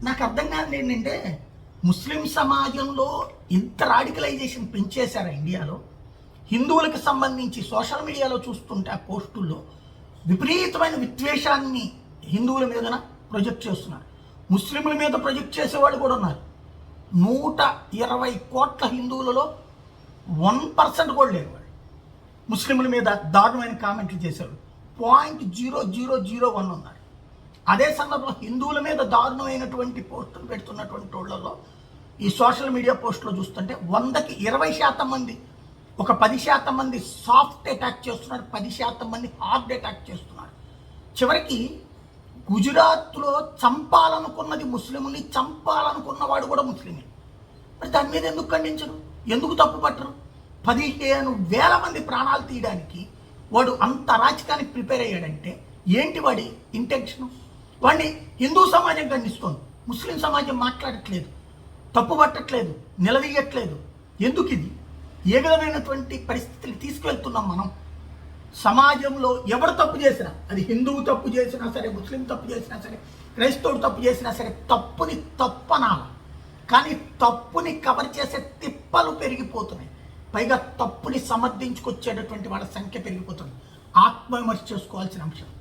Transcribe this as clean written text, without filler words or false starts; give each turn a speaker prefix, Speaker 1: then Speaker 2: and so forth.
Speaker 1: నాకు అర్థం కాదు ఏంటంటే ముస్లిం సమాజంలో ఇంత రాడికలైజేషన్ పెంచేశారు ఇండియాలో. హిందువులకు సంబంధించి సోషల్ మీడియాలో చూస్తుంటే ఆ పోస్టుల్లో విపరీతమైన విద్వేషాన్ని హిందువుల మీదన ప్రొజెక్ట్ చేస్తున్నారు. ముస్లింల మీద ప్రొజెక్ట్ చేసేవాళ్ళు కూడా ఉన్నారు. 120 కోట్ల హిందువులలో 1% కూడా లేరు వాళ్ళు. ముస్లింల మీద దారుణమైన కామెంట్లు చేశారు. 0.0001 ఉన్నారు. అదే సందర్భంలో హిందువుల మీద దారుణమైనటువంటి పోస్టులు పెడుతున్నటువంటి వాళ్ళలో ఈ సోషల్ మీడియా పోస్టులో చూస్తుంటే 100కి 20% మంది, ఒక 10% మంది సాఫ్ట్ అటాక్ చేస్తున్నారు, 10% మంది హార్డ్ అటాక్ చేస్తున్నారు. చివరికి గుజరాత్లో చంపాలనుకున్నది ముస్లింని, చంపాలనుకున్నవాడు కూడా ముస్లిమే. మరి దాని మీద ఎందుకు ఖండించరు, ఎందుకు తప్పు పట్టరు? 15,000 మంది ప్రాణాలు తీయడానికి వాడు అంత అరాచకానికి ప్రిపేర్ అయ్యాడంటే ఏంటి వాడి ఇంటెన్షను? వాడిని హిందూ సమాజం ఖండిస్తోంది, ముస్లిం సమాజం మాట్లాడట్లేదు, తప్పు పట్టట్లేదు, నిలదీయట్లేదు. ఎందుకు ఇది? ఏ విధమైనటువంటి పరిస్థితులు తీసుకువెళ్తున్నాం మనం? సమాజంలో ఎవరు తప్పు చేసినా, అది హిందువు తప్పు చేసినా సరే, ముస్లిం తప్పు చేసినా సరే, క్రైస్తవుడు తప్పు చేసినా సరే, తప్పుని తప్పనాల. కానీ తప్పుని కవర్ చేసే తిప్పలు పెరిగిపోతున్నాయి. పైగా తప్పుని సమర్థించుకొచ్చేటటువంటి వాళ్ళ సంఖ్య పెరిగిపోతుంది. ఆత్మవిమర్శ చేసుకోవాల్సిన అంశం.